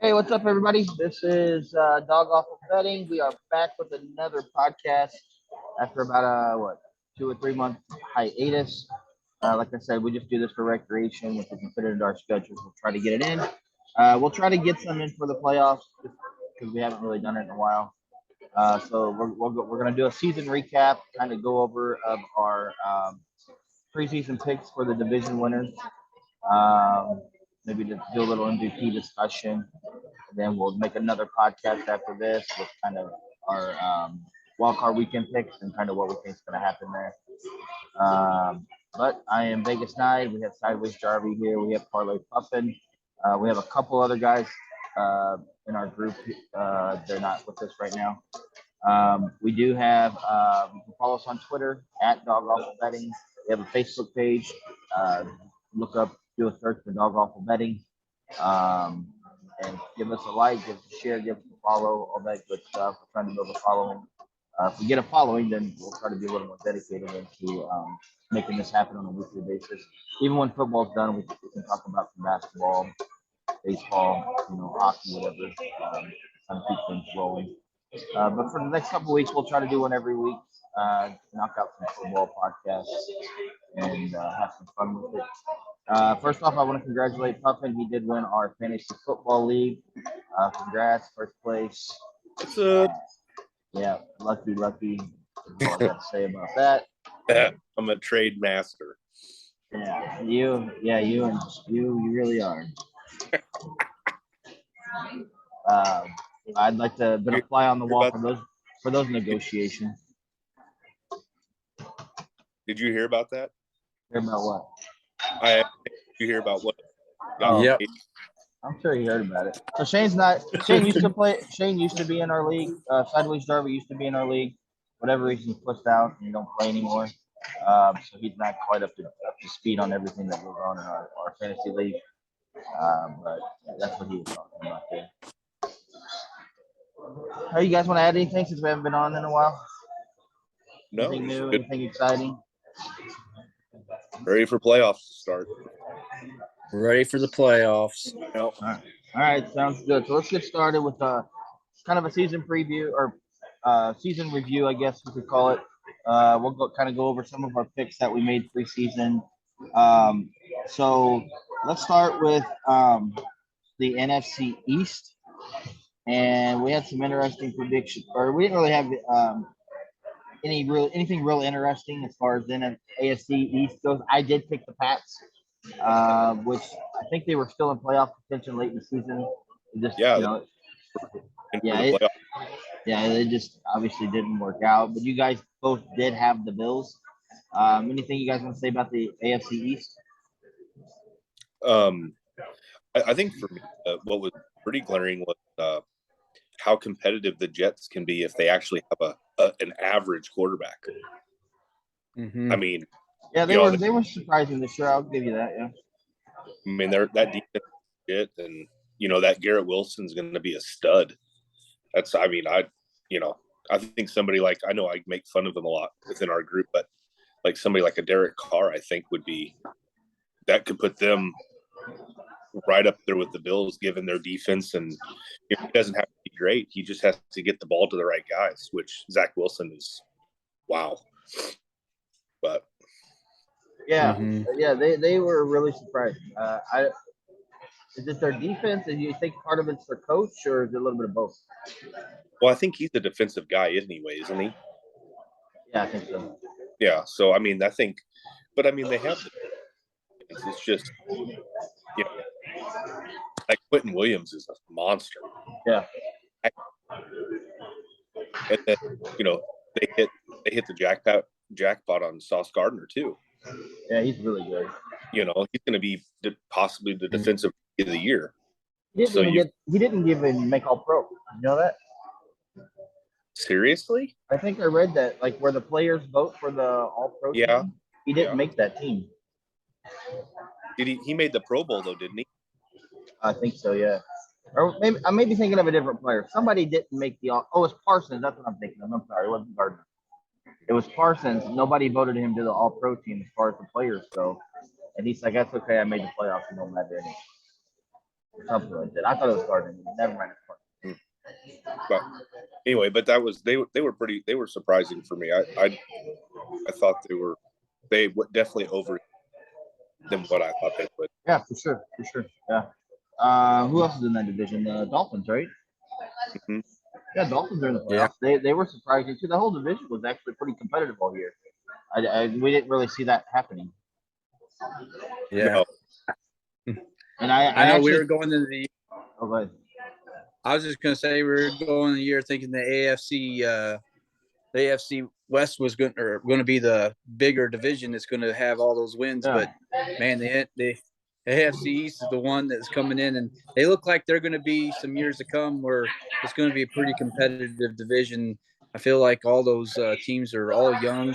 Hey, what's up, everybody? This is Dog Awful Betting. We are back with another podcast after about 2 or 3 month hiatus. Like I said, we just do this for recreation. If we can fit it into our schedules, we'll try to get it in. We'll try to get some in for the playoffs because we haven't really done it in a while. So we're going to do a season recap, kind of go over of our preseason picks for the division winners. Maybe to do a little MVP discussion. And then we'll make another podcast after this with kind of our wildcard weekend picks and kind of what we think is going to happen there. But I am Vegas Knight. We have Sideways Jarvie here. We have Parlay Puffin. We have a couple other guys in our group. They're not with us right now. We do have, you can follow us on Twitter at Dog Awful Betting. We have a Facebook page. Do a search for Dog Awful Betting. And give us a like, give us a share, give us a follow, all that good stuff. We're trying to build a following. If we get a following, then we'll try to be a little more dedicated into making this happen on a weekly basis. Even when football's done, we can talk about some basketball, baseball, hockey, whatever. Kind of keep things rolling. But for the next couple of weeks, we'll try to do one every week. Knock out some football podcasts and have some fun with it. First off, I want to congratulate Puffin. He did win our fantasy football league. Congrats, first place. What's up? Yeah, lucky. That's all I got to say about that. I'm a trade master. Yeah, you really are. I'd like to been a fly on the wall for those negotiations. Did you hear about that? Hear about what? Did you hear about what? Yep. I'm sure you heard about it. So Shane used to be in our league. Sideways Jarvie used to be in our league. Whatever reason, he pushed out and he don't play anymore. So he's not quite up to speed on everything that goes on in our fantasy league. But that's what he was talking about there. Hey, you guys want to add anything since we haven't been on in a while? No. Anything new? Anything exciting? Ready for playoffs to start. Ready for the playoffs. Yep. All right, sounds good. So let's get started with kind of a season preview or season review, I guess we could call it. We'll go over some of our picks that we made preseason. So let's start with the NFC East, and we had some interesting predictions. Or we didn't really have anything real interesting as far as the AFC East goes. I did pick the Pats. Which I think they were still in playoff contention late in the season. They just obviously didn't work out. But you guys both did have the Bills. Anything you guys want to say about the AFC East? I think for me, what was pretty glaring was how competitive the Jets can be if they actually have an average quarterback. Mm-hmm. I mean. Yeah, they were surprising this year. I'll give you that. Yeah. I mean, that defense is and that Garrett Wilson's going to be a stud. I think somebody like I make fun of them a lot within our group, but like somebody like a Derek Carr, I think that could put them right up there with the Bills, given their defense. And he doesn't have to be great; he just has to get the ball to the right guys, which Zach Wilson is. Wow, but. Yeah, Mm-hmm. they were really surprised. Is it their defense? And you think part of it's their coach, or is it a little bit of both? Well, I think he's the defensive guy anyway, isn't he? Yeah, I think so. Yeah, so I mean, they have. It's just, like Quentin Williams is a monster. Yeah. And then they hit the jackpot on Sauce Gardner too. Yeah, he's really good. He's going to be possibly the defensive of the year. He didn't even make All Pro. You know that? Seriously? I think I read that, like where the players vote for the All Pro team, he didn't make that team. Did he? He made the Pro Bowl though, didn't he? I think so, yeah. Or maybe I may be thinking of a different player. Somebody didn't make the All. Oh, it's Parsons. That's what I'm thinking of. I'm sorry, it wasn't Gardner. It was Parsons. Nobody voted him to the All Pro team as far as the players go. And he's like, that's okay. I made the playoffs. It don't matter anymore. something like that. I thought it was Cardinals. Never mind. But anyway, but that was they were surprising for me. I thought they would definitely over than what I thought they would. Yeah, for sure. Yeah. Who else is in that division? The Dolphins, right? Mm-hmm. Yeah, Dolphins are in the playoffs. Yeah. They were surprising too. The whole division was actually pretty competitive all year. We didn't really see that happening. Yeah. No. And I know actually, we were going into the. Oh, go ahead. I was just going to say we were going the year thinking the AFC West was going to be the bigger division that's going to have all those wins. Yeah. But man, the AFC East is the one that's coming in, and they look like they're going to be some years to come where it's going to be a pretty competitive division. I feel like all those teams are all young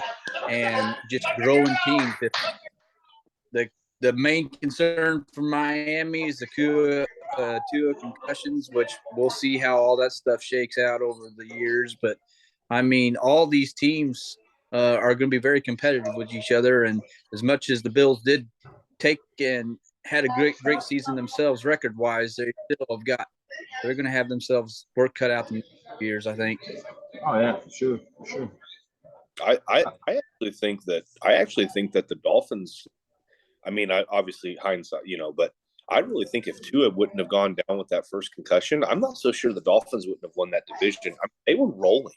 and just growing teams. The main concern for Miami is the Tua concussions, which we'll see how all that stuff shakes out over the years. But I mean, all these teams are going to be very competitive with each other. And as much as the Bills did take and had a great season themselves, record wise, they're going to have themselves work cut out the next years, I think. Oh yeah, for sure. I actually think that the Dolphins. I mean, obviously hindsight, but I really think if Tua wouldn't have gone down with that first concussion, I'm not so sure the Dolphins wouldn't have won that division. I mean, they were rolling.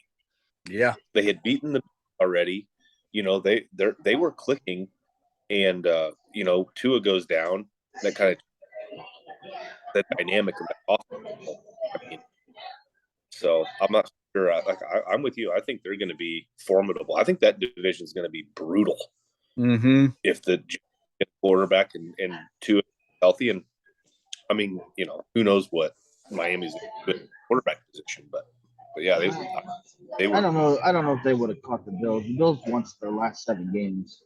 Yeah, they had beaten them already. They were clicking, and Tua goes down. That kind of the dynamic of that offense. I mean, so I'm not sure. I'm with you. I think they're going to be formidable. I think that division is going to be brutal. Mm-hmm. If the quarterback and Tua healthy, and I mean, who knows what Miami's good quarterback position, but yeah, they were. I don't know if they would have caught the Bills. The Bills won their last 7 games.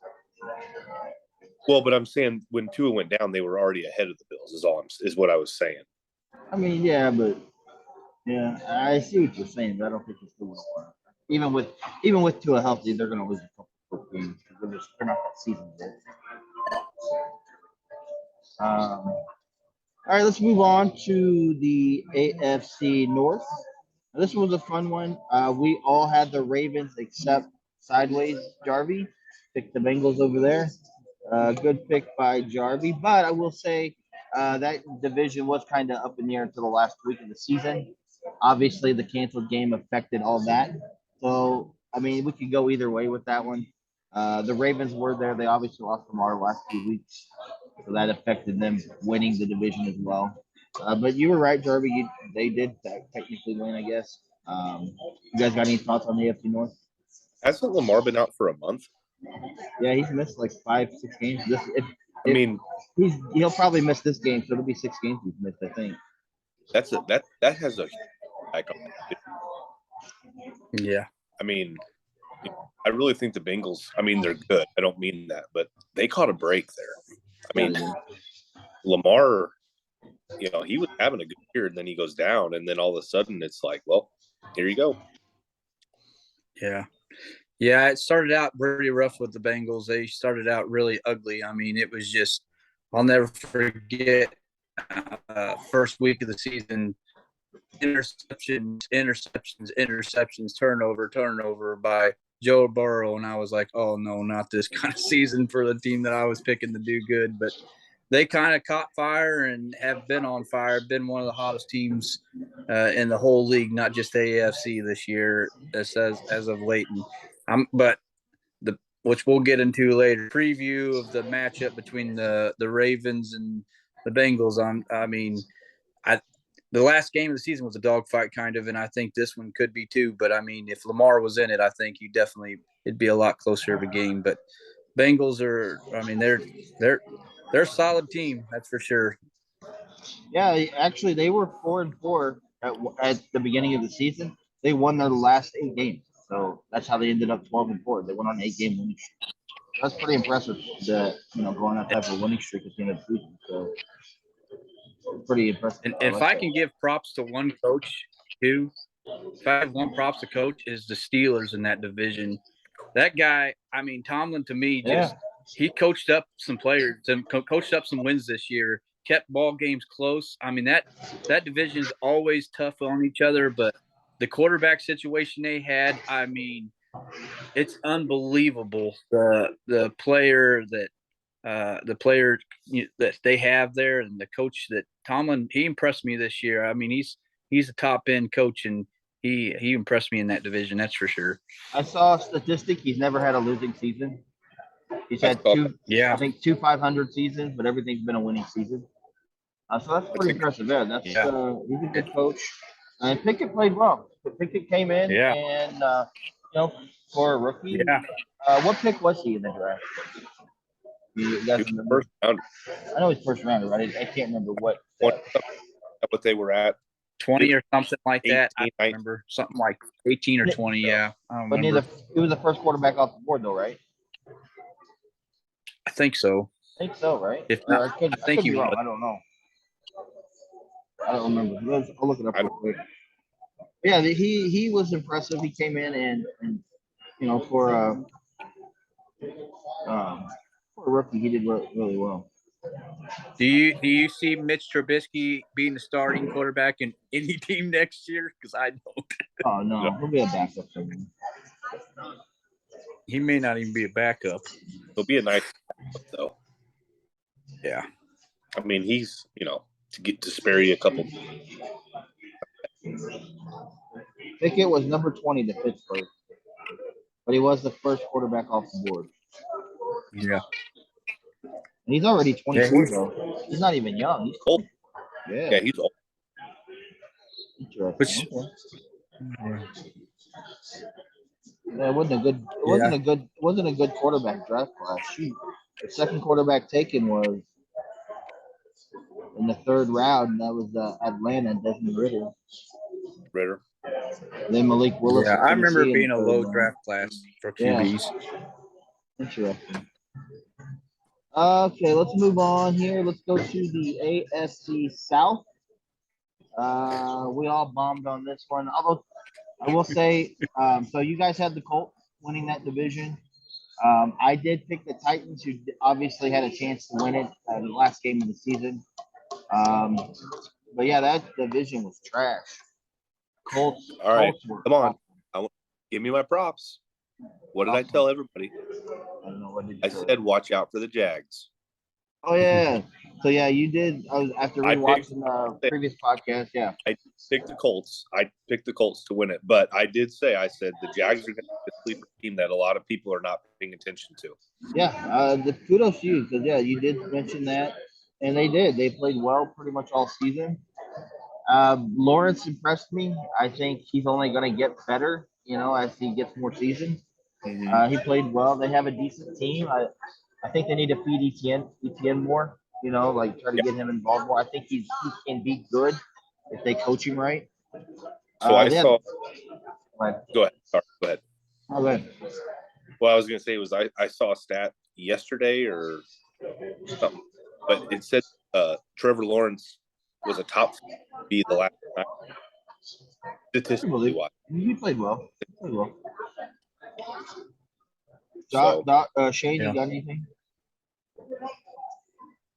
Well, but I'm saying when Tua went down, they were already ahead of the Bills. Is what I was saying. I mean, yeah, but yeah, I see what you're saying, but I don't think it's still going to work. Even with Tua healthy, they're going to lose a couple of games because they're not that season yet. All right, let's move on to the AFC North. This was a fun one. We all had the Ravens except Sideways Jarvie. Picked the Bengals over there. Good pick by Jarvie. But I will say that division was kind of up in the air until the last week of the season. Obviously, the canceled game affected all that. So, I mean, we could go either way with that one. The Ravens were there. They obviously lost Lamar the last few weeks. So that affected them winning the division as well. But you were right, Jarvie. They did technically win, I guess. You guys got any thoughts on the AFC North? Hasn't Lamar been out for a month? Yeah, he's missed like 5-6 games. He'll probably miss this game, so it'll be 6 games he's missed, I think. That has a yeah. I mean, I really think the Bengals. I mean, they're good. I don't mean that, but they caught a break there. I mean, Lamar, he was having a good year, and then he goes down, and then all of a sudden it's like, well, here you go. Yeah. Yeah, it started out pretty rough with the Bengals. They started out really ugly. I mean, it was just – I'll never forget first week of the season, interceptions, turnover by Joe Burrow. And I was like, oh, no, not this kind of season for the team that I was picking to do good. But they kind of caught fire and have been on fire, been one of the hottest teams in the whole league, not just the AFC this year as of late. And which we'll get into later. Preview of the matchup between the Ravens and the Bengals. The last game of the season was a dogfight kind of, and I think this one could be too. But I mean, if Lamar was in it, I think it'd be a lot closer of a game. But Bengals they're a solid team, that's for sure. Yeah, actually, they were 4-4 at the beginning of the season. They won their last 8 games. So that's how they ended up 12-4. They went on an 8-game winning streak. That's pretty impressive. Going on type of winning streak at the end of the season. So pretty impressive. And if I can give props to one coach too, if I have one props to coach, is the Steelers in that division. That guy, Tomlin to me he coached up some players and coached up some wins this year. kept ball games close. I mean, that division is always tough on each other, but the quarterback situation they had, I mean, it's unbelievable. The player that they have there, and the coach that Tomlin, he impressed me this year. I mean, he's a top end coach, and he impressed me in that division. That's for sure. I saw a statistic. He's never had a losing season. He's had I think two 500 seasons, but everything's been a winning season. So that's pretty impressive. Yeah, he's a good coach. And Pickett played well. Pickett came in and for a rookie. Yeah. What pick was he in the draft? You guys remember? First round. I know he's first rounder, right? I can't remember what they were at. 20 or something like 18, that. I remember something like 18 or 20. Yeah. I don't remember. He was the first quarterback off the board, though, right? I think so. I think so, right? If not, I think he was. I don't know. I don't remember. I'll look it up real quick. Yeah, he was impressive. He came in and for a rookie, he did really well. Do you see Mitch Trubisky being the starting quarterback in any team next year? Because I don't. Oh no, he'll be a backup somewhere. He may not even be a backup. He'll be a nice backup, though. Yeah. I mean, he's to spare you a couple. Pickett was number 20 to Pittsburgh, but he was the first quarterback off the board. Yeah. And he's already 24, though. He's not even young. He's old. Yeah, he's old. Interesting. Yeah, it wasn't a good quarterback draft class. Shoot. The second quarterback taken was in the third round, and that was Atlanta, Desmond Ritter. Then Malik Willis. Yeah, I remember being a low draft class for QBs. Yeah. Interesting. Okay, let's move on here. Let's go to the AFC South. We all bombed on this one. Although I will say, so you guys had the Colts winning that division. I did pick the Titans, who obviously had a chance to win it in the last game of the season. But yeah, that division was trash. Colts. All right, Colts come on. Give me my props. What did I tell everybody? I don't know. What did you I say? said watch out for the Jags. Oh yeah. So yeah, you did. I was after rewatching the previous podcast. Yeah, I picked the Colts. I picked the Colts to win it, but I said the Jags are going to be a sleeper team that a lot of people are not paying attention to. Yeah, the kudos to you because you did mention that, and they did. They played well pretty much all season. Lawrence impressed me. I think he's only going to get better, as he gets more seasons. Mm-hmm. He played well. They have a decent team. I think they need to feed ETN more. Try to get him involved more. I think he can be good if they coach him right. So I saw. Go ahead. Sorry, go ahead. Oh, go ahead. What I was going to say was I saw a stat yesterday or something, but it said Trevor Lawrence was a top be the last time. Statistically, he played well. Shane, you got anything?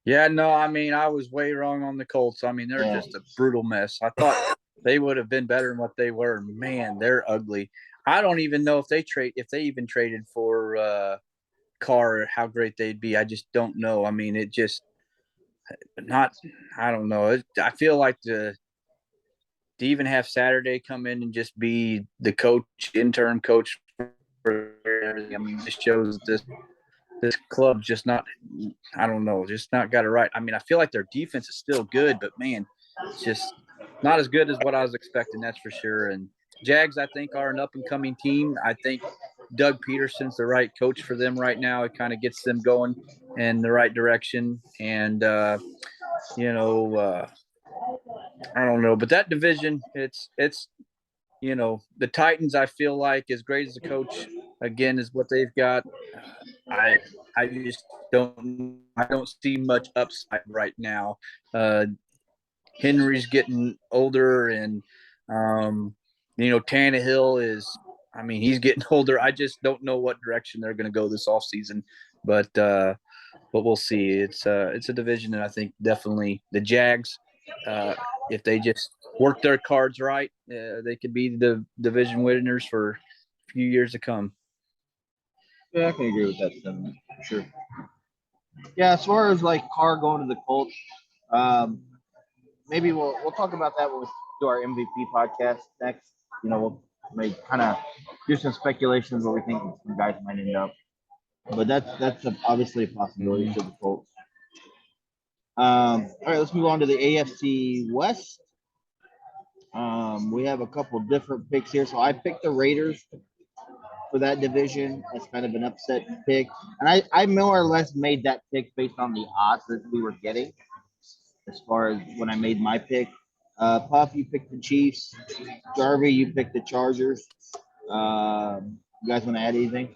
Yeah, no, I mean, I was way wrong on the Colts. I mean, they're just a brutal mess. I thought they would have been better than what they were. Man, they're ugly. I don't even know if they even traded for Carr, how great they'd be. I just don't know. I mean, I don't know. I feel like to even have Saturday come in and just be the interim coach for everything. I mean, this shows this club just not, I don't know, just not got it right. I mean, I feel like their defense is still good, but man, it's just not as good as what I was expecting. That's for sure. And Jags, I think, are an up and coming team. I think Doug Peterson's the right coach for them right now. It kind of gets them going in the right direction. And, I don't know, but that division, it's the Titans, I feel like, as great as a coach, again, is what they've got. I just don't see much upside right now. Henry's getting older, and Tannehill he's getting older. I just don't know what direction they're going to go this offseason. But we'll see. It's a division that I think definitely the Jags, if they just work their cards right, they could be the division winners for a few years to come. Yeah, I can agree with that sentiment, for sure. Yeah, as far as like Carr going to the Colts, maybe we'll talk about that when we do our MVP podcast next. We'll maybe kind of do some speculations where we think some guys might end up, but that's obviously a possibility for the Colts. All right, let's move on to the AFC West. We have a couple different picks here. So I picked the Raiders for that division. That's kind of an upset pick. And I more or less made that pick based on the odds that we were getting as far as when I made my pick. Puff, you picked the Chiefs. Jarvie, you picked the Chargers. You guys want to add anything?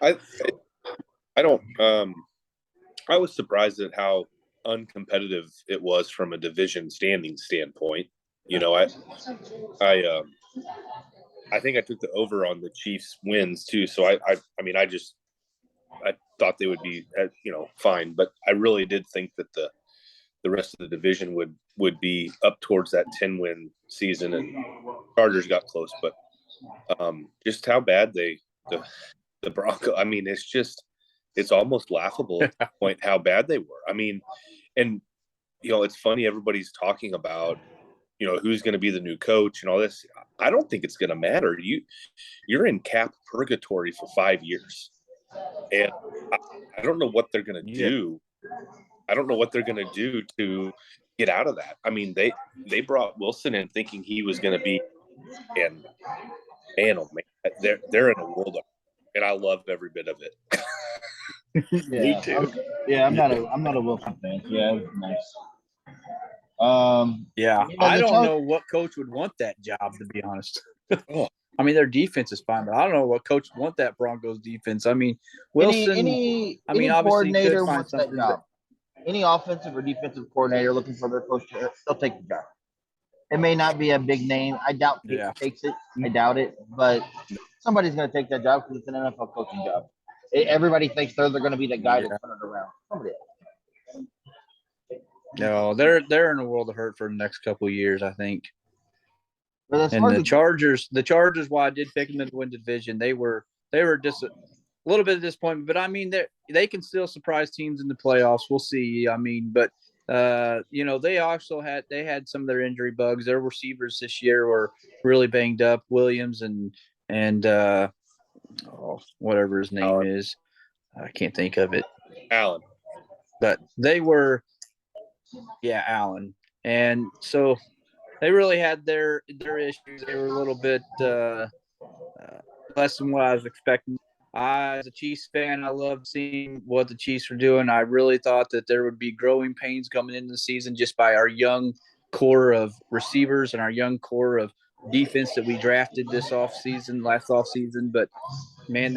I don't. I was surprised at how uncompetitive it was from a division standing standpoint. I think I took the over on the Chiefs wins too. So I thought they would be fine, but I really did think that the rest of the division would be up towards that 10-win season, and Chargers got close, but just how bad the Broncos. I mean, it's almost laughable at the point how bad they were. I mean, and it's funny, everybody's talking about who's going to be the new coach and all this. I don't think it's going to matter. You're in cap purgatory for 5 years, and I don't know what they're going to do. I don't know what they're going to do to get out of that. I mean, they brought Wilson in thinking he was going to be, and man, oh man, they're in a world of, and I love every bit of it. Yeah, Me too. I'm not a Wilson fan. Yeah, it was nice. I don't know what coach would want that job, to be honest. I mean, their defense is fine, but I don't know what coach would want that Broncos defense. I mean, Wilson. Any obviously, coordinator could find wants that job. Any offensive or defensive coordinator looking for their coach, they'll take the job. It may not be a big name. I doubt Pete takes it. I doubt it, but somebody's going to take that job because it's an NFL coaching job. Everybody thinks they're going to be the guy to turn it around. Somebody else. No, they're in a world of hurt for the next couple of years, I think. And the Chargers, why I did pick them to win the division, they were just a little bit of disappointment, but I mean they can still surprise teams in the playoffs. We'll see. I mean, but they also had some of their injury bugs. Their receivers this year were really banged up. Williams and whatever his name is, I can't think of it. Allen. But they were, Allen, and so they really had their issues. They were a little bit less than what I was expecting. As a Chiefs fan, I loved seeing what the Chiefs were doing. I really thought that there would be growing pains coming into the season just by our young core of receivers and our young core of defense that we drafted last offseason. But, man,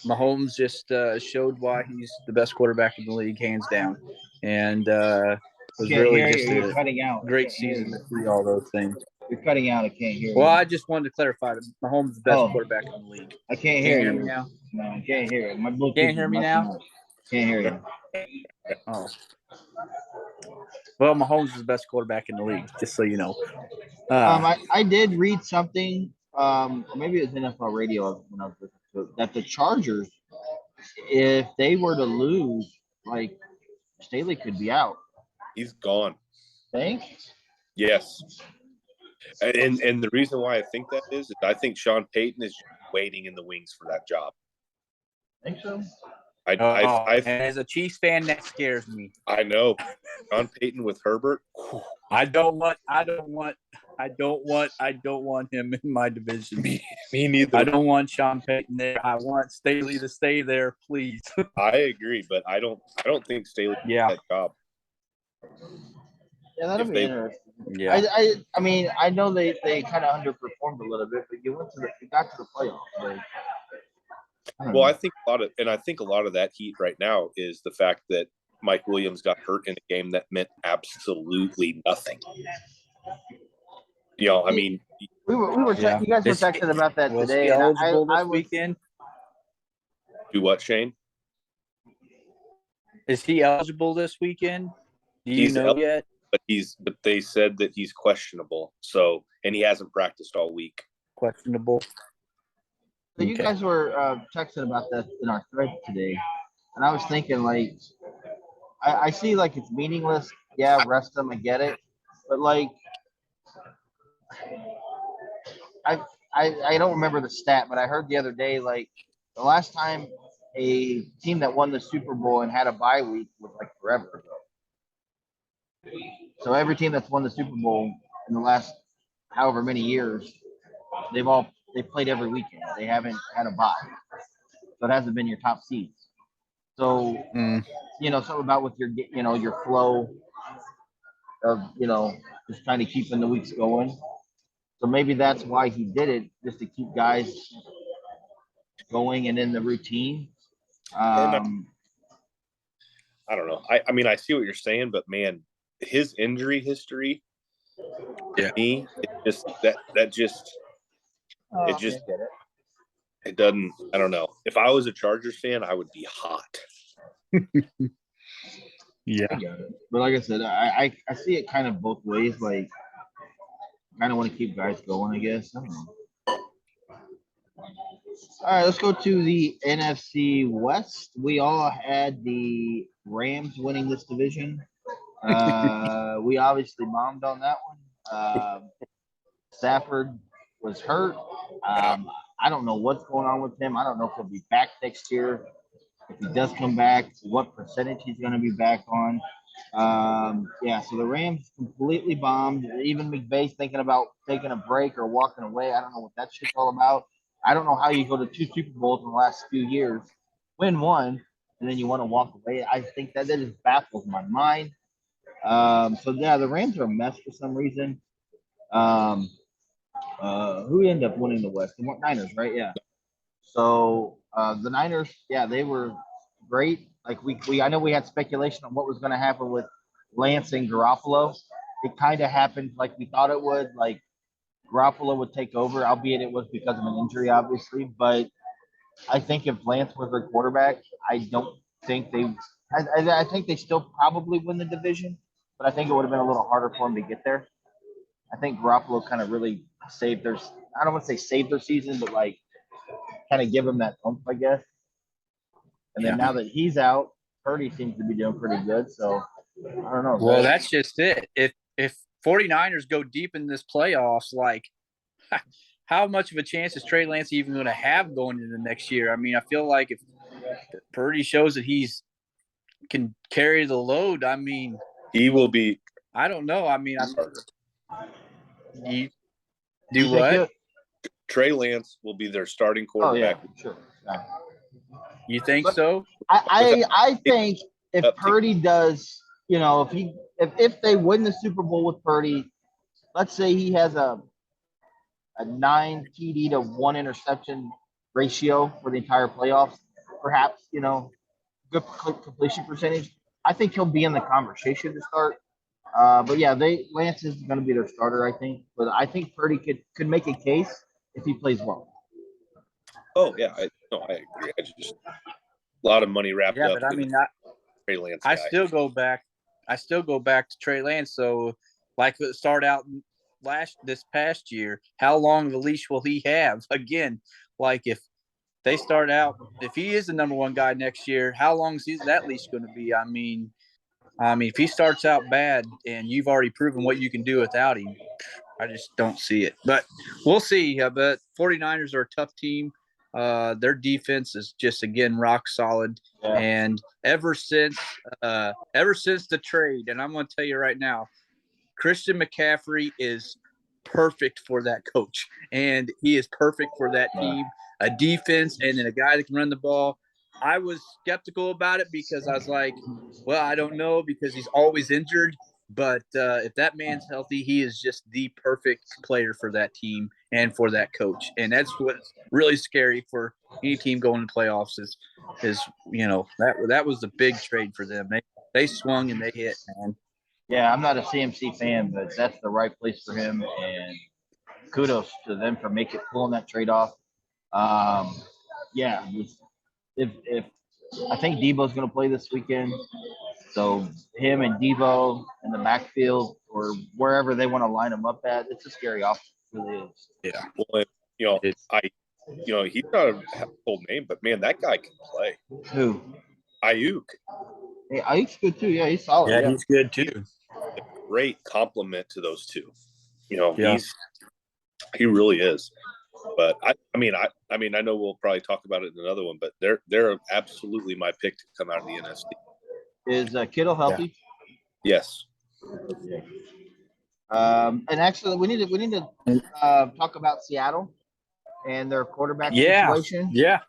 Mahomes just showed why he's the best quarterback in the league, hands down. And it was really just a great season to see all those things. You're cutting out. I can't hear you. Well, I just wanted to clarify that Mahomes is the best quarterback in the league. I can't hear you. Me now? No, I can't hear it. My Bluetooth Can't hear me now? Can't hear you. Oh. Well, Mahomes is the best quarterback in the league, just so you know. I did read something, maybe it was NFL radio when I was listening to it, that the Chargers, if they were to lose, like, Staley could be out. He's gone. Think? Yes. And the reason why I think that is I think Sean Payton is waiting in the wings for that job. Think so? And as a Chiefs fan, that scares me. I know. Sean Payton with Herbert. I don't want him in my division. Me neither. I don't want Sean Payton there. I want Staley to stay there, please. I agree, but I don't think Staley got that job. Yeah, that'll be interesting. Yeah. I mean, I know they kind of underperformed a little bit, but you got to the playoffs. Well, I think a lot of that heat right now is the fact that Mike Williams got hurt in a game that meant absolutely nothing. I mean, we were you guys were texting about that today. Was he eligible this weekend? Do what, Shane? Is he eligible this weekend? Do you know yet? But they said that he's questionable. So, and he hasn't practiced all week. Questionable. So you guys were texting about that in our thread today, and I was thinking, like, I see like it's meaningless. Yeah, rest them, I get it, but like, I don't remember the stat, but I heard the other day, like, the last time a team that won the Super Bowl and had a bye week was like forever ago. So every team that's won the Super Bowl in the last however many years, they played every weekend. They haven't had a bye, so it hasn't been your top seeds. So something about with your flow of just kind of keeping the weeks going. So maybe that's why he did it, just to keep guys going and in the routine. I don't know. I mean, I see what you're saying, but man, his injury history, me, it doesn't. I don't know. If I was a Chargers fan, I would be hot. Yeah. But like I said, I see it kind of both ways. Like, kind of want to keep guys going, I guess. I don't know. All right, let's go to the NFC West. We all had the Rams winning this division. We obviously bombed on that one. Stafford was hurt. I don't know what's going on with him. I don't know if he'll be back next year. If he does come back, what percentage he's going to be back on. So the Rams completely bombed. Even McVay's thinking about taking a break or walking away. I don't know what that shit's all about. I don't know how you go to 2 Super Bowls in the last few years, win one, and then you want to walk away. I think that just baffles my mind. The Rams are a mess for some reason. Who ended up winning the West? The Niners, right? Yeah. So the Niners, they were great. Like I know we had speculation on what was going to happen with Lance and Garoppolo. It kind of happened like we thought it would. Like Garoppolo would take over, albeit it was because of an injury, obviously. But I think if Lance was their quarterback, I don't think they. I think they still probably win the division, but I think it would have been a little harder for them to get there. I think Garoppolo kind of really saved their. I don't want to say saved their season, but like kind of give them that bump, I guess. And then now that he's out, Purdy seems to be doing pretty good. So I don't know. Well, that's just it. If 49ers go deep in this playoffs, like how much of a chance is Trey Lance even going to have going into the next year? I mean, I feel like if Purdy shows that he's can carry the load, I mean, he will be. I don't know. I mean, you do what? Trey Lance will be their starting quarterback. Oh, yeah, sure. Yeah. You think so? I think if Purdy does, if they win the Super Bowl with Purdy, let's say he has a 9 TD to 1 interception ratio for the entire playoffs, perhaps, good completion percentage. I think he'll be in the conversation to start. Lance is going to be their starter, I think. But I think Purdy could make a case if he plays well. Oh yeah, I agree. I just a lot of money wrapped up. Yeah, but I mean, Trey Lance. I still go back to Trey Lance. So, like, start out this past year, how long of a leash will he have? Again, like if they start out, if he is the number one guy next year, how long is that leash going to be? I mean, if he starts out bad and you've already proven what you can do without him, I just don't see it. But we'll see. But 49ers are a tough team. Their defense is just, again, rock solid. Yeah. And ever since the trade, and I'm going to tell you right now, Christian McCaffrey is perfect for that coach. And he is perfect for that team, a defense, and then a guy that can run the ball. I was skeptical about it because I was like, well, I don't know because he's always injured. But if that man's healthy, he is just the perfect player for that team and for that coach. And that's what's really scary for any team going to playoffs is that was the big trade for them. They swung and they hit, man. Yeah, I'm not a CMC fan, but that's the right place for him. And kudos to them for pulling that trade off. if I think Debo's going to play this weekend, so him and Debo in the backfield or wherever they want to line them up at, it's a scary offense. It really is. Yeah. Well, he's not a household name, but man, that guy can play. Who? Ayuk. Hey, Ayuk's good too. Yeah, he's solid. Yeah, he's good too. A great compliment to those two. Yeah. He really is. But I know we'll probably talk about it in another one, but they're absolutely my pick to come out of the NFC. Is Kittle healthy? Yeah. Yes. And actually, we need to talk about Seattle and their quarterback situation. Yeah.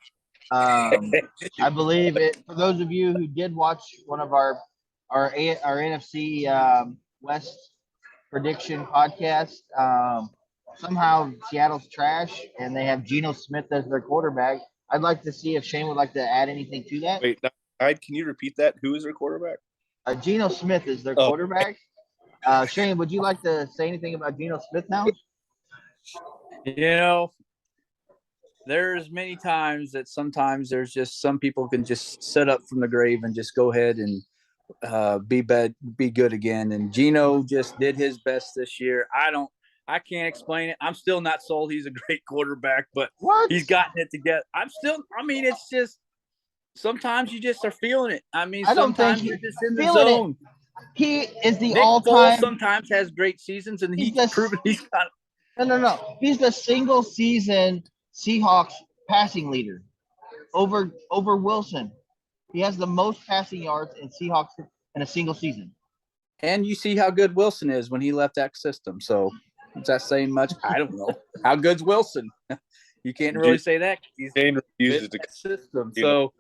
I believe it. For those of you who did watch one of our NFC West prediction podcast, somehow Seattle's trash, and they have Geno Smith as their quarterback. I'd like to see if Shane would like to add anything to that. Wait, can you repeat that? Who is their quarterback? Geno Smith is their quarterback. Shane, would you like to say anything about Geno Smith now? There's many times that sometimes there's just some people can just set up from the grave and just go ahead and be good again. And Geno just did his best this year. I can't explain it. I'm still not sold he's a great quarterback, but he's gotten it together. It's just sometimes you just are feeling it. Sometimes you're just in the zone. He is the Nick all-time. Foles sometimes has great seasons, and he's proven he's got it. No. He's the single season Seahawks passing leader over Wilson. He has the most passing yards in Seahawks in a single season. And you see how good Wilson is when he left that system. So is that saying much? I don't know. How good's Wilson? You can't really say that. Jane refuses to system. So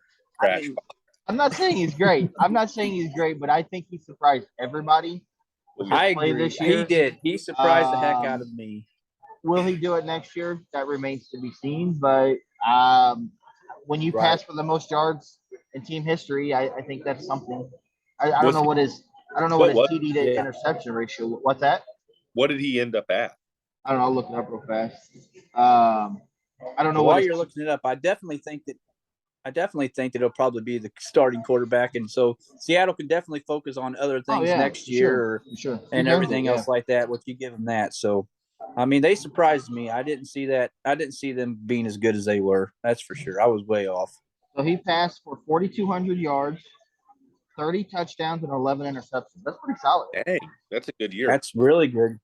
I'm not saying he's great. But I think he surprised everybody. I agree. This year. He did. He surprised the heck out of me. Will he do it next year? That remains to be seen. But when you pass for the most yards in team history, I think that's something. I don't know what his TD to interception ratio. What's that? What did he end up at? I don't know. I'll look it up real fast. I don't know. While you're looking it up, I definitely think that it'll probably be the starting quarterback, and so Seattle can definitely focus on other things next year and everything else like that. What you give them that, so they surprised me. I didn't see that. I didn't see them being as good as they were. That's for sure. I was way off. So he passed for 4,200 yards, 30 touchdowns, and 11 interceptions. That's pretty solid. Dang, that's a good year. That's really good.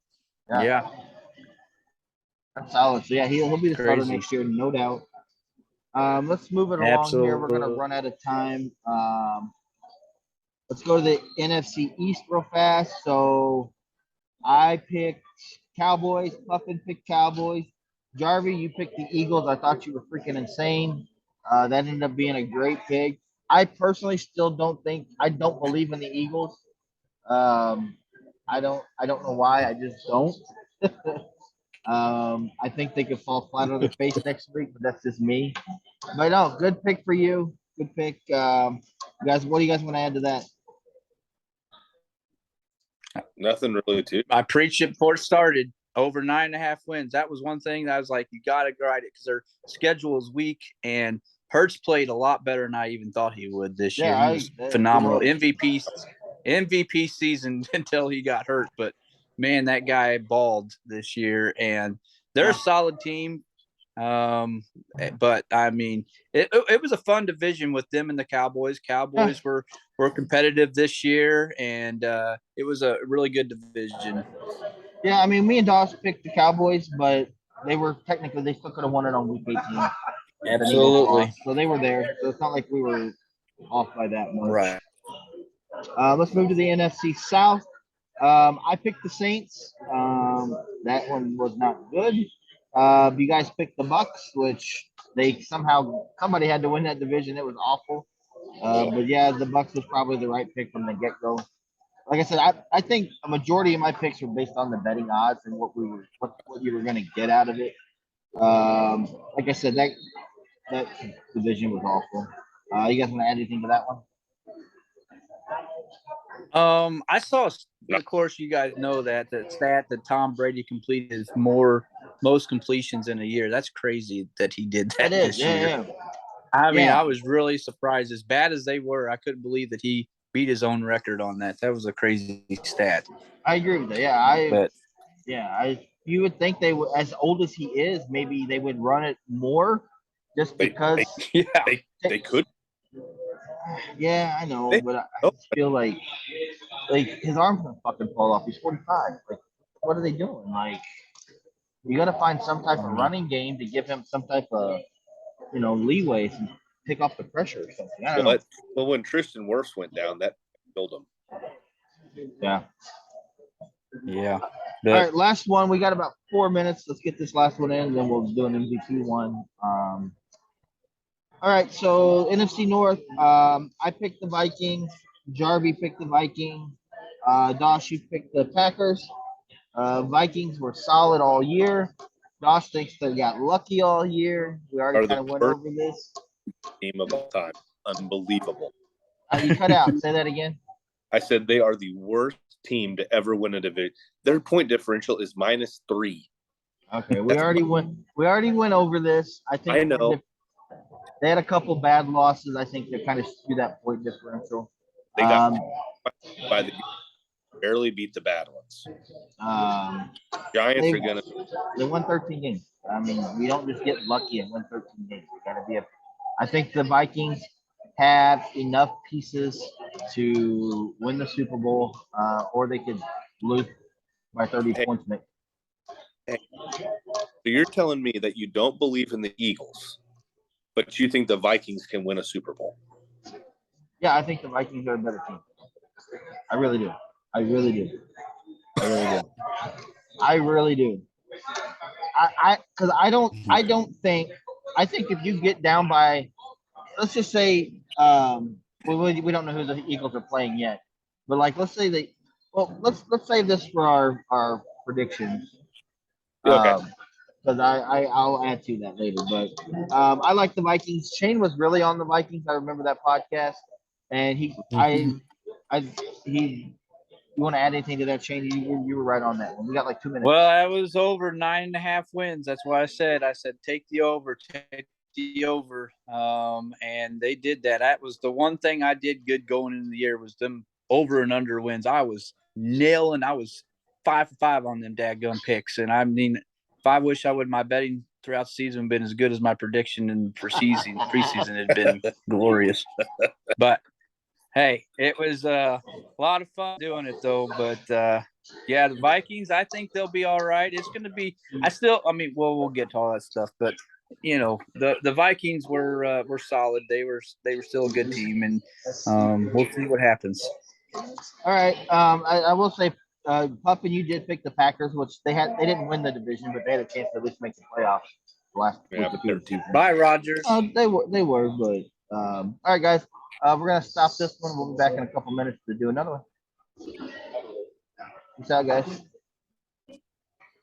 Yeah. That's solid. So he'll be the starter next year, no doubt. Let's move it along here. We're gonna run out of time. Let's go to the NFC East real fast. So I picked Cowboys. Puffin picked Cowboys. Jarvie, you picked the Eagles. I thought you were freaking insane. That ended up being a great pick. I personally still don't believe in the Eagles. I don't know why. I just don't. I think they could fall flat on their face next week, but that's just me. But no, good pick for you. Good pick. Guys, what do you guys want to add to that? Nothing really too. I preached it before it started. Over 9.5 wins. That was one thing that I was like, you got to grind it because their schedule is weak, and Hurts played a lot better than I even thought he would this year. He was phenomenal. MVP season until he got hurt, but man, that guy balled this year, and they're a solid team. But it was a fun division with them and the Cowboys. Cowboys were competitive this year, and it was a really good division. Yeah, me and Dawes picked the Cowboys, but they still could have won it on week 18. Absolutely. So they were there. So it's not like we were off by that much. Right. Let's move to the NFC South. I picked the Saints. That one was not good. You guys picked the Bucks, which somebody had to win that division. It was awful. But the Bucks was probably the right pick from the get-go. Like I said, I think a majority of my picks were based on the betting odds and what you were going to get out of it. Like I said, that division was awful. You guys want to add anything to that one? I saw, of course, you guys know that the stat that Tom Brady completed most completions in a year. That's crazy that he did that this year. I mean, Yeah. I was really surprised. As bad as they were, I couldn't believe that he beat his own record on that. That was a crazy stat. I agree with that. Yeah, But you would think they would, as old as he is, maybe they would run it more, just because. yeah, They could. Yeah, I know, They- but I oh, just feel like his arm's gonna fucking fall off. He's 45. Like, what are they doing? Like, you got to find some type of running game to give him some type of, leeway to take off the pressure or something. I don't know. Well, when Tristan Wirfs went down, that killed him. Yeah. yeah. All right, last one. We got about 4 minutes. Let's get this last one in, then we'll do an MVP one. All right, so NFC North. I picked the Vikings. Jarvie picked the Vikings. Dosh, you picked the Packers. Vikings were solid all year. Dosh thinks they got lucky all year. We already kind of went over this. Team of all time. Unbelievable. You cut out. Say that again. I said they are the worst team to ever win a division. Their point differential is -3. Okay, we already went over this. I think I know. They had a couple bad losses. I think they kind of skew that point differential. They got by the barely beat the bad ones. Giants are gonna. They won 13 games. I mean, we don't just get lucky and win 13 games. We got to be I think the Vikings have enough pieces to win the Super Bowl, or they could lose by 30 points. So you're telling me that you don't believe in the Eagles, but you think the Vikings can win a Super Bowl? Yeah, I think the Vikings are a better team. I really do. I really do. Because I think if you get down by, let's just say, we don't know who the Eagles are playing yet, but let's say let's save this for our predictions. Okay. Because I'll add to that later. But I like the Vikings. Shane was really on the Vikings. I remember that podcast, and you want to add anything to that, Shane? You were right on that one. We got like 2 minutes. Well, I was over 9.5 wins. That's why I said take the over, and they did that. That was the one thing I did good going into the year was them over and under wins. I was nailing. I was 5 for 5 on them dadgum picks, and I mean, if I wish I would, my betting throughout the season been as good as my prediction in preseason had been glorious. But hey, it was a lot of fun doing it though. But yeah, the Vikings, I think they'll be all right. It's going to be. We'll get to all that stuff, but the Vikings were solid. They were still a good team, and we'll see what happens. All right. I will say, Puffin, you did pick the Packers, which they didn't win the division, but they had a chance to at least make the playoffs last week of the season. Bye, Rodgers. They were, but all right, guys. We're gonna stop this one. We'll be back in a couple minutes to do another one. Peace out, guys.